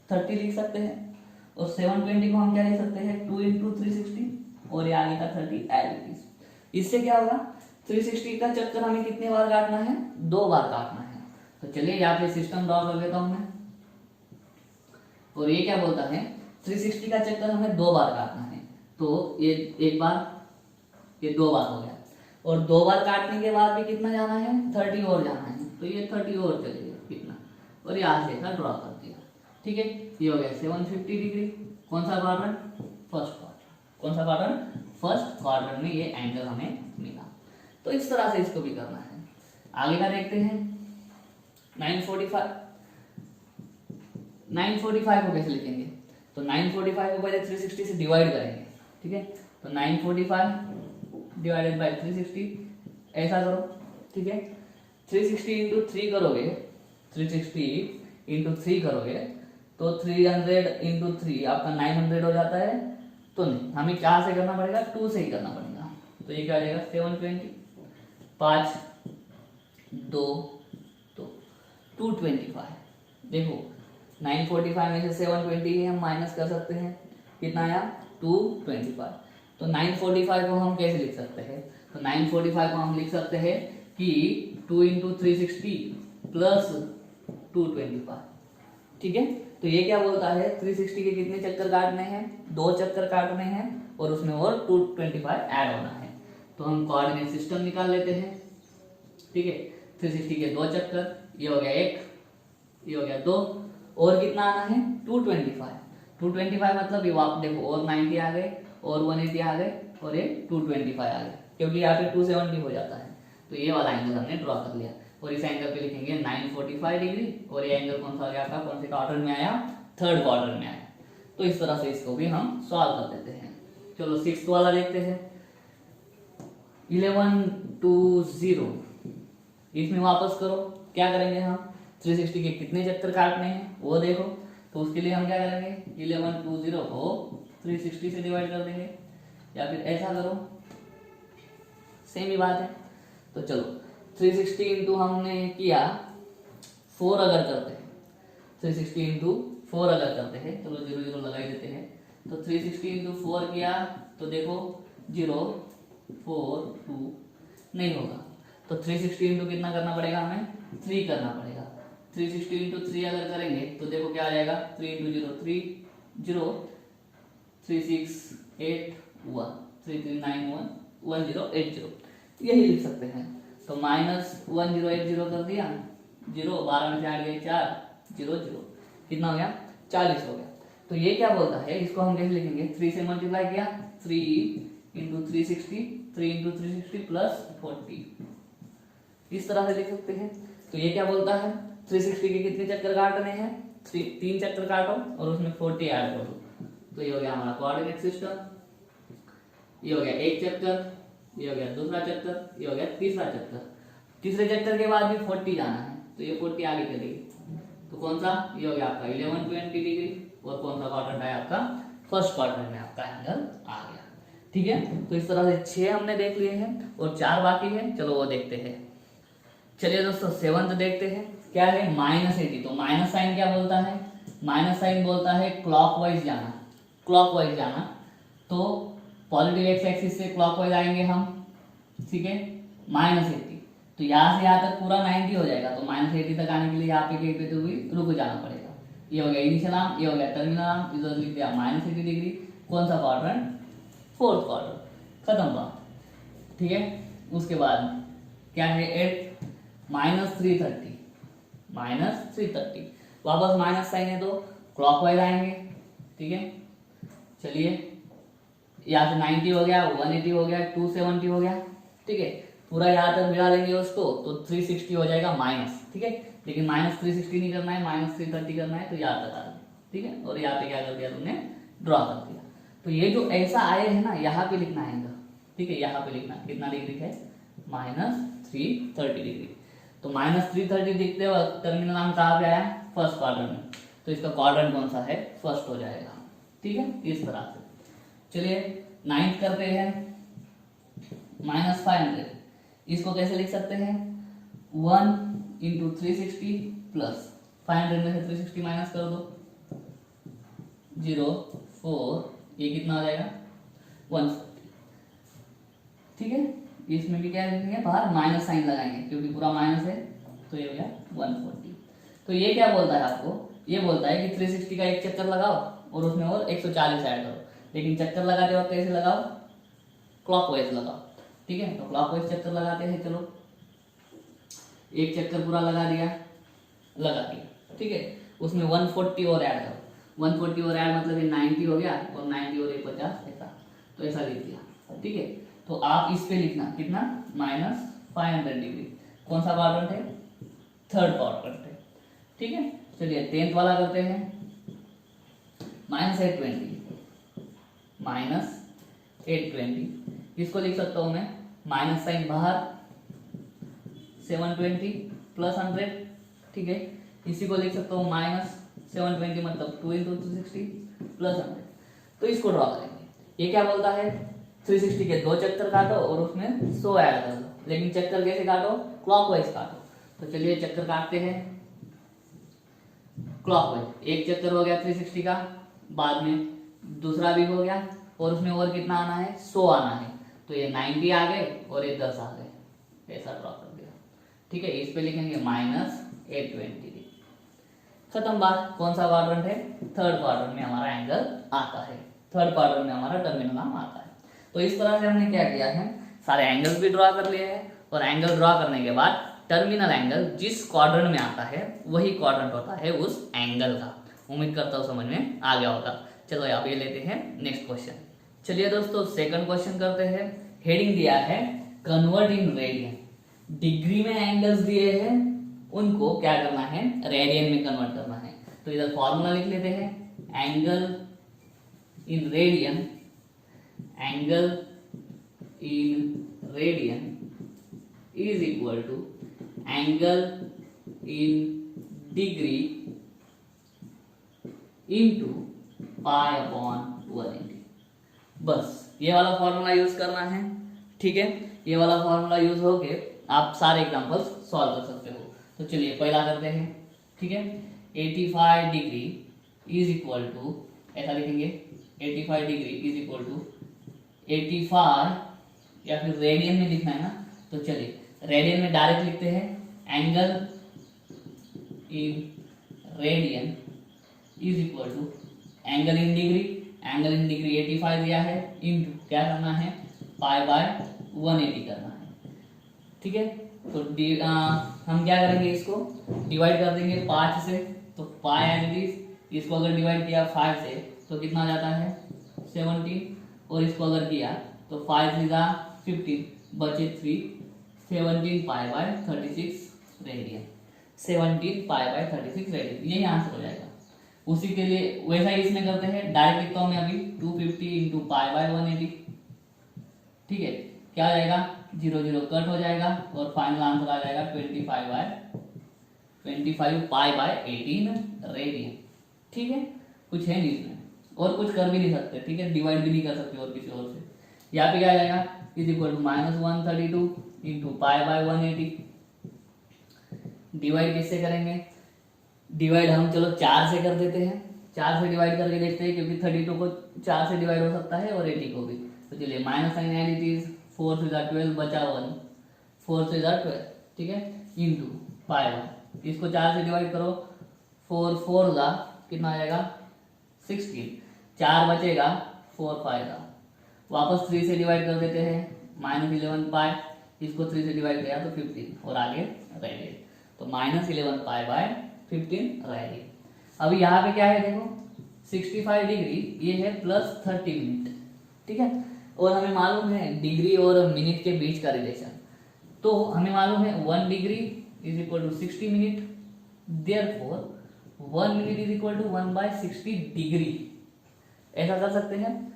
30 लिख सकते हैं, और 720 को हम क्या लिख सकते हैं? 2 इंटू 360, और ये आगे का 30 एज। इससे क्या होगा? 360 का चक्कर हमें कितने बार काटना है? 2 बार काटना है। तो चलिए यहाँ पे सिस्टम ड्रॉ कर लेता हूं मैं, और ये क्या बोलता है? 360 का चक्कर हमें 2 बार काटना है। तो ये एक बार, ये 2 बार हो गया, और 2 बार काटने के बाद भी कितना जाना है? 30 और जाना है। तो ये 30 और चलेगा कितना, और यहाँ से ऐसा ड्रॉ कर दिया, ठीक है। ये हो गया 750 डिग्री। कौन सा क्वाड्रेंट? First quadrant. कौन सा क्वाड्रेंट? फर्स्ट क्वाड्रेंट में ये एंगल हमें मिला। तो इस तरह से इसको भी करना है। आगे का देखते हैं 945। 945 को कैसे लिखेंगे? तो 945 को पहले 360 से डिवाइड करेंगे, ठीक है। तो 945 डिवाइडेड बाय 360, ऐसा करो, ठीक है। 360 इंटू 3 करोगे, 360 इंटू 3 करोगे तो 300 इंटू 3 आपका 900 हो जाता है। तो नहीं, हमें क्या से करना पड़ेगा, 2 से ही करना पड़ेगा। तो ये क्या हो जाएगा 720, 5 2 तो 225। देखो 945 में से 720 हम माइनस कर सकते हैं, कितना आया 225। तो 945 को हम कैसे लिख सकते हैं, तो 945 को हम लिख सकते हैं कि 2 इंटू 360 प्लस 225। ठीक है, तो ये क्या बोलता है 360 के कितने चक्कर काटने हैं, 2 चक्कर काटने हैं और उसमें और 225 ऐड होना है। तो हम कोऑर्डिनेट सिस्टम निकाल लेते हैं। ठीक है, 360 के 2 चक्कर, ये हो गया 1, ये हो गया 2, और कितना आना है 225। 225 मतलब ये आप देखो और 90 आ गए और 180 आ गए और ये 225 आ गए, क्योंकि यहाँ पे 270 हो जाता है। तो ये वाला एंगल हमने ड्रॉ कर लिया और इस एंगल पे लिखेंगे 945 डिग्री। और ये एंगल कौन सा आ गया आपका, कौन से क्वाड्रेंट में आया, 3rd क्वाड्रेंट में आया। तो इस तरह से इसको भी हम सॉल्व कर देते हैं। चलो 6th वाला देखते हैं, 1120। इसमें वापस करो, क्या करेंगे हम 360 के कितने चक्कर काटने हैं वो देखो। तो उसके लिए हम क्या करेंगे, 1120 को 360 से डिवाइड कर देंगे, या फिर ऐसा करो, सेम ही बात है। तो चलो 360 इंटू हमने किया 4 अगर करते हैं, 360 इंटू 4 अगर करते हैं, चलो 0 0 लगा ही देते हैं। तो 360 इंटू 4 किया तो देखो 0 4 2 नहीं होगा। तो 360 इंटू कितना करना पड़ेगा, हमें 3 करना पड़ेगा। 360 इंटू 3 अगर करेंगे तो देखो क्या आ जाएगा, 3 इंटू 0 3 0 3 6 8 1 3 3 9 1 1080, यही लिख सकते हैं। तो -1080 कर दिया, 0 12 में से 8 गए 4 0 0, कितना हो गया 40 हो गया। तो ये क्या बोलता है, इसको हम कैसे लिखेंगे, 3 से मल्टीप्लाई किया, 3 इंटू 360, 3 इंटू 360 प्लस 40, इस तरह से लिख सकते हैं। तो ये क्या बोलता है 360 के कितने चक्कर काटने हैं, 3 चक्कर काटो और उसमें 40 ऐड करो। तो ये हो गया हमारा कोऑर्डिनेट सिस्टम। ये हो गया एक चक्कर, ये हो गया दूसरा चक्कर, ये हो गया तीसरा चक्कर। तीसरे चक्कर के बाद भी 40 जाना है, तो ये 40 आगे चलेगी। तो कौन सा, ये हो गया आपका 1120 डिग्री। और कौन सा क्वाड्रेंट है आपका, 1st क्वाड्रेंट में आपका एंगल आ गया। ठीक है, तो इस तरह से 6 हमने देख लिए हैं और 4 बाकी है, चलो वो देखते हैं। चलिए दोस्तों 7th देखते हैं, क्या है -80। तो माइनस साइन क्या बोलता है, माइनस साइन बोलता है क्लॉकवाइज जाना, क्लॉकवाइज जाना। तो पॉजिटिव एक्स एक्सिस से क्लॉकवाइज आएंगे हम, ठीक है, -80। तो यहाँ से यहाँ तक पूरा 90 हो जाएगा। तो -80 तक आने के लिए यहाँ पे कहीं पे तो भी रुक जाना पड़ेगा। ये हो गया इनिशियल आर्म, ये हो गया टर्मिनल आर्म, इधर लिख दिया -80 डिग्री। कौन सा क्वाड्रेंट, 4th क्वाड्रेंट, खत्म बात। ठीक है, उसके बाद क्या है 8 -330, -330 वापस माइनस साइन है तो क्लॉकवाइज आएंगे। ठीक है, चलिए यहाँ से 90 हो गया, 180 हो गया, 270 हो गया। ठीक है, पूरा यहाँ तक मिला लेंगे उसको तो 360 हो जाएगा माइनस। ठीक है, लेकिन -360 नहीं करना है, -330 करना है। तो यहाँ तक आ गया। ठीक है, और यहाँ पे क्या कर दिया तुमने, ड्रॉ कर दिया। तो ये जो ऐसा आए है ना, यहाँ पे लिखना है इनका। ठीक है, यहाँ पे लिखना कितना डिग्री है, -330 डिग्री। तो -330 दिखते वक्त टर्मिनल नाम कहाँ पे आया, 1st क्वाड्रेंट में। तो इसका क्वाड्रेंट कौन सा है, 1st हो जाएगा। ठीक है, इस तरह से। चलिए 9th करते हैं, -500। इसको कैसे लिख सकते हैं, 1 इंटू 360 प्लस 500 में से 360 माइनस कर दो, 0 4, ये कितना हो जाएगा 140। ठीक है, इसमें भी क्या लिखेंगे, बाहर माइनस साइन लगाएंगे क्योंकि पूरा माइनस है। तो ये हो गया 140। तो ये क्या बोलता है आपको, ये बोलता है कि 360 का एक चक्कर लगाओ और उसमें और 140 ऐड करो। लेकिन चक्कर लगाते वक्त कैसे लगाओ, क्लॉकवाइज लगाओ। ठीक है, तो क्लॉकवाइज चक्कर लगाते हैं। चलो एक चक्कर पूरा लगा दिया, ठीक है, उसमें 140 और ऐड करो। 140 और ऐड मतलब ये 90 हो गया और 90 और 50 ऐसा, तो ऐसा लिख दिया। ठीक है, तो आप इस पे लिखना कितना, -500 डिग्री। कौन सा क्वाड्रेंट है, 3rd क्वाड्रेंट है। ठीक है, चलिए 10th वाला करते हैं, -820, -820। इसको लिख सकता हूँ मैं, माइनस साइन बाहर, 720 प्लस 100। ठीक है, इसी को लिख सकता हूँ -720 मतलब 2 × 260 प्लस 100। तो इसको ड्रॉ करेंगे। ये क्या बोलता है 360 के 2 चक्कर काटो और उसमें 100 ऐड कर दो। लेकिन चक्कर कैसे काटो, क्लॉकवाइज काटो। तो चलिए चक्कर काटते हैं क्लॉकवाइज। एक चक्कर हो गया 360 का, बाद में दूसरा भी हो गया और उसमें और कितना आना है 100 आना है। तो ये 90 आ गए और ये 10 आ गए, ऐसा ड्रॉ कर दिया। ठीक है, इस पे लिखेंगे -820। खत्म बात। कौन सा क्वाड्रेंट है, थर्ड क्वाड्रेंट में हमारा एंगल आता है, थर्ड क्वाड्रेंट में हमारा टर्मिनल नाम आता है। तो इस तरह से हमने क्या किया है, सारे एंगल्स भी ड्रॉ कर लिए हैं और एंगल ड्रॉ करने के बाद टर्मिनल एंगल जिस क्वाड्रेंट में आता है वही क्वाड्रेंट होता है उस एंगल का। उम्मीद करता हूँ समझ में आ गया होगा। चलो अब ये लेते हैं नेक्स्ट क्वेश्चन। चलिए दोस्तों सेकंड क्वेश्चन करते हैं। हेडिंग दिया है कन्वर्ट इन रेडियन। डिग्री में एंगल्स दिए हैं, उनको क्या करना है, रेडियन में कन्वर्ट करना है। तो इधर फॉर्मूला लिख लेते हैं, angle in radian, angle in radian is equal to angle in degree into π/180। बस ये वाला फॉर्मूला यूज करना है। ठीक है, ये वाला फॉर्मूला यूज होके आप सारे एग्जांपल्स सॉल्व कर सकते हो। तो चलिए पहला करते हैं। ठीक है, 85 डिग्री इज इक्वल टू, ऐसा लिखेंगे 85 डिग्री इज इक्वल टू 85, या फिर रेडियन में लिखना है ना, तो चलिए रेडियन में डायरेक्ट लिखते हैं, angle in radian is equal to angle in degree, angle in degree 85 दिया है, इंटू क्या करना है π/180 करना है। ठीक है, तो हम क्या करेंगे, इसको डिवाइड कर देंगे 5 से, तो पाई एंगल इसको अगर डिवाइड किया 5 से तो कितना आ जाता है 17, और इसको अगर किया तो 5 3 15 बचे 3, 17 π/36 रेडियन, 17 π/36 रेडियन, यही आंसर हो जाएगा। उसी के लिए वैसा ही इसमें करते हैं, डायरेक्ट लिखता हूं मैं अभी 250 इंटू π/180। ठीक है, क्या आ जाएगा 0 0 कट हो जाएगा और फाइनल आंसर आ जाएगा 25 π/18 रेडियन। ठीक है, कुछ है नहीं इसमें और कुछ कर भी नहीं सकते। ठीक है, डिवाइड भी नहीं कर सकते और किसी और से। यहाँ पे क्या आ जाएगा is equal to -132 into π/180। Divide किससे करेंगे, डिवाइड हम चलो 4 से कर देते हैं, 4 से डिवाइड करके देखते हैं, क्योंकि 32 को 4 से डिवाइड हो सकता है और 80 को भी। तो चलिए माइनस साइन एड इज 4 से 12 बचा 1, 4 से 12। ठीक है, इंटू π/1, इसको 4 से डिवाइड करो, 4 4 कितना आ जाएगा 16, 4 बचेगा 4 5 वापस 3 से डिवाइड कर देते हैं, -11 पाई, इसको 3 से डिवाइड किया तो 15 और आगे रेडियन, तो -11 π/15 रेडियन। अभी यहाँ पे क्या है देखो 65 डिग्री, ये है +30 मिनट। ठीक है, और हमें मालूम है डिग्री और मिनट के बीच का रिलेशन, तो हमें मालूम है 1 degree is equal to 60 minute, therefore 1 minute is equal to 1/60 degree. ऐसा कर सकते हैं,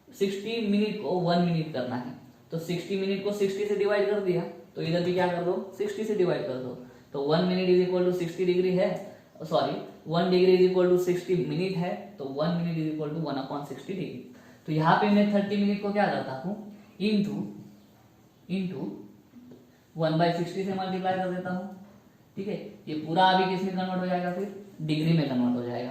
60 मिनट को 1 मिनट करना है, तो 60 मिनट को 60 से डिवाइड कर दिया, तो इधर भी क्या कर दो 60 से डिवाइड कर दो, तो 1 minute is equal to 60 degree है, sorry 1 degree is equal to 60 minute है, तो 1 minute is equal to 1/60 degree. तो यहाँ पे मैं 30 मिनट को क्या करता हूँ इंटू 1/60 से मल्टीप्लाई कर देता हूँ। ठीक है, ये पूरा अभी किस में कन्वर्ट हो जाएगा, फिर डिग्री में कन्वर्ट हो जाएगा।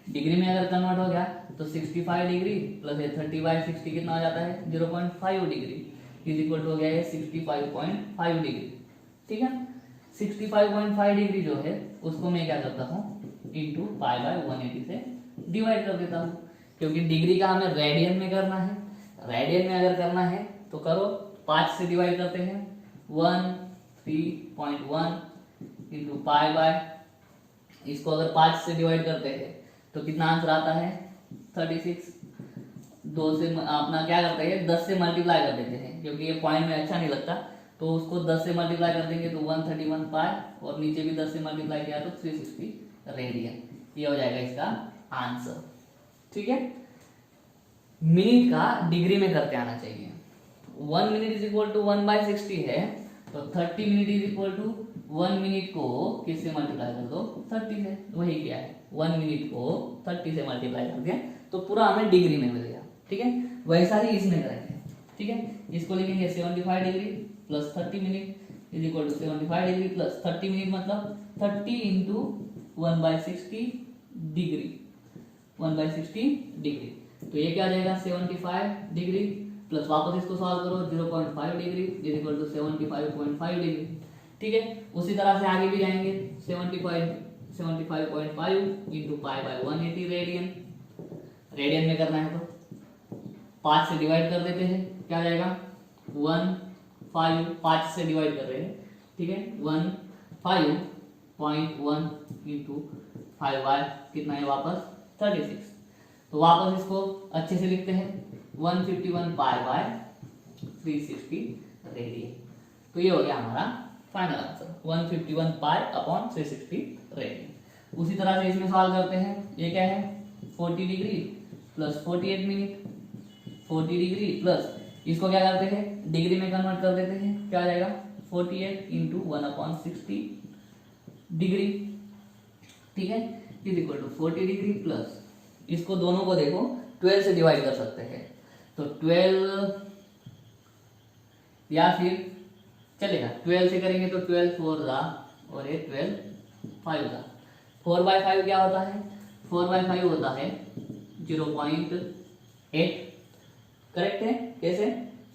डिग्री में अगर कन्वर्ट हो गया तो 65 डिग्री प्लस 30/60 कितना आ जाता है 0.5 डिग्री इज इक्वल टू हो गया है 65.5 डिग्री। ठीक है, 65.5 डिग्री जो है उसको मैं क्या करता हूँ इंटू π/180 से डिवाइड कर देता हूँ, क्योंकि डिग्री का हमें रेडियन में करना है। रेडियन में अगर करना है तो करो 5 से डिवाइड करते हैं, 103.1 इंटू π/, इसको अगर 5 से डिवाइड करते हैं तो कितना आंसर आता है 36। 2 से अपना क्या करते हैं 10 से मल्टीप्लाई कर देते हैं, क्योंकि ये पॉइंट में अच्छा नहीं लगता, तो उसको 10 से मल्टीप्लाई कर देंगे तो 131 पाई, और नीचे भी 10 से मल्टीप्लाई किया तो 360 रेडियन। ये हो जाएगा इसका आंसर। ठीक है, मिनट का डिग्री में करते आना चाहिए। 1 मिनट इज इक्वल टू 1/60 है, तो 30 minute is equal to 1 minute को किससे मल्टीप्लाई कर दो 30 से, वही क्या है 1 मिनट को 30 से मल्टीप्लाई कर दिया तो पूरा हमें डिग्री में मिल गया। ठीक है, वैसा ही इसमें करेंगे। ठीक है, इसको लिखेंगे 75 degree plus 30 minute is equal to 75 degree plus 30 minute मतलब 30 इंटू 1/60 डिग्री 1/60 डिग्री। तो ये क्या आ जाएगा 75 डिग्री प्लस वापस इसको सॉल्व करो 0.5 degree is equal to 75.5 degree. ठीक है, उसी तरह से आगे भी जाएंगे 75.5 into pi by 180 radian. Radian में करना है तो 5 से डिवाइड कर देते हैं, क्या आ जाएगा 5 से डिवाइड कर रहे हैं। ठीक है, 15.1 इंटू 5 बाय कितना है वापस 36। तो वापस इसको अच्छे से लिखते हैं 151 पाई बाय 360 रेडियन। तो ये हो गया हमारा final answer 151 pi upon 360 radian. उसी तरह से इसमें सॉल्व करते हैं, ये क्या है 40 degree plus 48 minute 40 degree plus इसको क्या करते हैं डिग्री में कन्वर्ट कर देते हैं, क्या आ जाएगा 48 इंटू 1/60 डिग्री। ठीक है, is equal to 40 degree plus इसको दोनों को देखो 12 से डिवाइड कर सकते हैं तो 12 या फिर चलेगा 12 से करेंगे तो 12 4 दा और ये 12 5 दा 4/5 क्या होता है 4/5 होता है 0.8। करेक्ट है, कैसे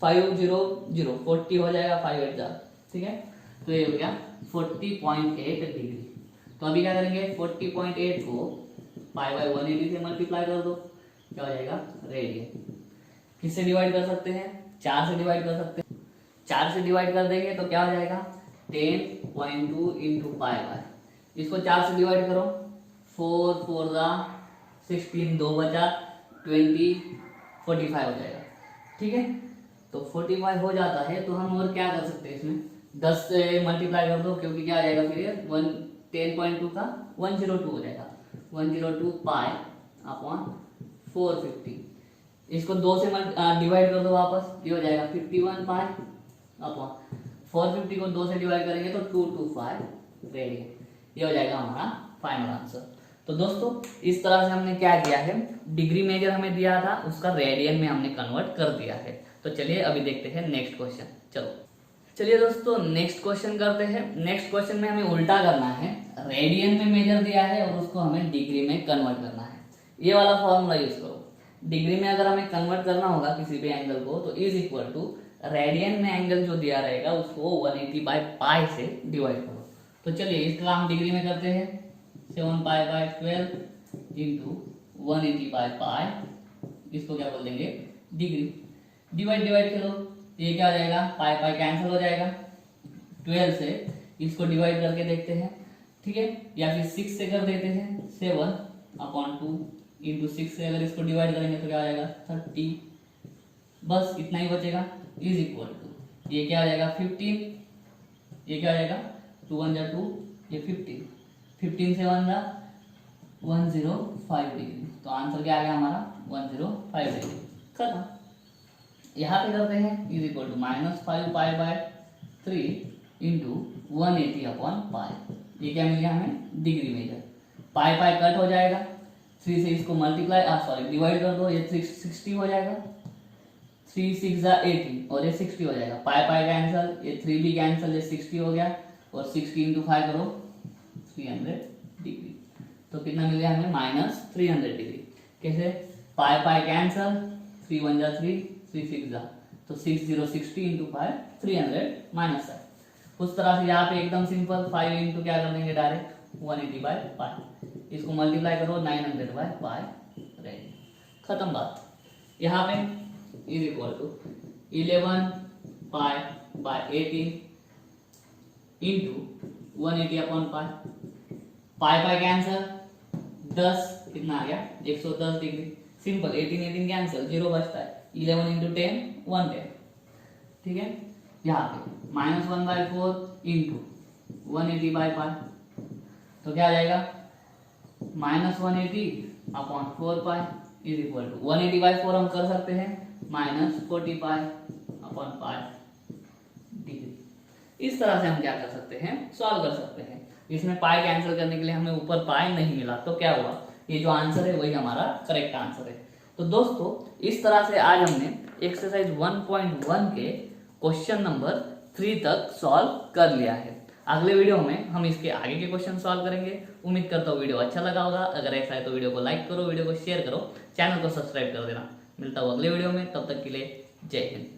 5 0 0 40 हो जाएगा 5 8 दा। ठीक है, तो ये हो गया 40.8 डिग्री। तो अभी क्या करेंगे 40.8 को पाई बाय 180 से मल्टीप्लाई कर दो, क्या हो जाएगा रेडियन। किससे डिवाइड कर सकते हैं 4 से डिवाइड कर सकते हैं। 4 से डिवाइड कर देंगे तो क्या हो जाएगा 10.2 इंटू पाई बाय, इसको 4 से डिवाइड करो 4 4 दा 16 2 बचा 20 45 हो जाएगा। ठीक है, तो 45 हो जाता है तो हम और क्या कर सकते हैं इसमें 10 से मल्टीप्लाई कर दो क्योंकि क्या आ जाएगा फिर 10.2 का 102 हो जाएगा 102 पाई अपॉन 450। इसको 2 से डिवाइड कर दो वापस, ये हो जाएगा 51 पाई अपॉन 450 को 2 से डिवाइड करेंगे तो 225 रेडियन। ये हो जाएगा हमारा फाइनल आंसर। तो दोस्तों इस तरह से हमने क्या किया है डिग्री मेजर हमें दिया था उसका रेडियन में हमने कन्वर्ट कर दिया है। तो चलिए अभी देखते हैं नेक्स्ट क्वेश्चन। चलिए दोस्तों नेक्स्ट क्वेश्चन करते हैं। नेक्स्ट क्वेश्चन में हमें उल्टा करना है, रेडियन में मेजर दिया है और उसको हमें डिग्री में कन्वर्ट करना है। ये वाला फॉर्मूला यूज करो, डिग्री में अगर हमें कन्वर्ट करना होगा किसी भी एंगल को तो इज इक्वल टू रेडियन में एंगल जो दिया रहेगा उसको 180 बाय पाई से डिवाइड करो। तो चलिए इसका हम डिग्री में करते हैं 7 pi by 12 into 180 by pi, इसको क्या बोल देंगे डिग्री। डिवाइड करो, ये क्या हो जाएगा पाई पाई कैंसिल हो जाएगा। 12 से इसको डिवाइड करके देखते हैं, ठीक है, या फिर 6 से कर देते हैं 7/2 इंटू 6 से अगर इसको डिवाइड करेंगे तो क्या आ जाएगा 30, बस इतना ही बचेगा। इज इक्वल टू ये क्या आ जाएगा 15, ये क्या आ जाएगा 2 1 2 ये 15 से 1 दा 105 डिग्री। तो आंसर क्या आ गया हमारा 105 डिग्री। खत्म। यहाँ पे करते हैं is equal to -5 pi by 3 into 180 upon pi. ये क्या मिल गया हमें degree measure. Pi pi cut हो जाएगा, 3 से इसको मल्टीप्लाई डिवाइड कर दो, ये 60 हो जाएगा। 3 6 80 और ये 60 हो जाएगा। पाई पाई कैंसिल, ये 3 भी कैंसिल, ये 60 हो गया और 60 इंटू 5 करो 300 डिग्री। तो कितना मिल गया हमें -300 डिग्री। कैसे पाई पाई कैंसिल, 3 1 3 3 6 तो 60 60 इंटू 5 300 माइनस है। उस तरह से यहाँ पे एकदम सिंपल 5 इंटू क्या कर देंगे डायरेक्ट 180 बाय पाई, इसको मल्टीप्लाई करो 900 बाय पाई रहेगी। खत्म बात। यहाँ पे is equal to 11 pi by 18 into 180 upon pi. Pi pi cancel, 10 कितना आ गया 110 डिग्री। सिंपल 18 18 कैंसिल, 0 बचता है। 11 इंटू 10 110, ठीक है। यहाँ पे -1/4 इंटू 180 बाय पाई, तो क्या आ जाएगा -180 upon 4 pi is equal to 180 by 4 हम कर सकते हैं -40 पाई अपॉन पाई डिग्री। इस तरह से हम क्या कर सकते हैं, सॉल्व कर सकते हैं। इसमें पाई कैंसिल करने के लिए हमें ऊपर पाई नहीं मिला तो क्या हुआ, ये जो आंसर है वही हमारा करेक्ट आंसर है। तो दोस्तों इस तरह से आज हमने एक्सरसाइज 1.1 के क्वेश्चन नंबर 3 तक सॉल्व कर लिया है। अगले वीडियो में हम इसके आगे के क्वेश्चन सॉल्व करेंगे। उम्मीद करता हूँ वीडियो अच्छा लगा होगा। अगर ऐसा है तो वीडियो को लाइक करो, वीडियो को शेयर करो, चैनल को सब्सक्राइब कर देना। मिलता हूँ अगले वीडियो में, तब तक के लिए जय हिंद।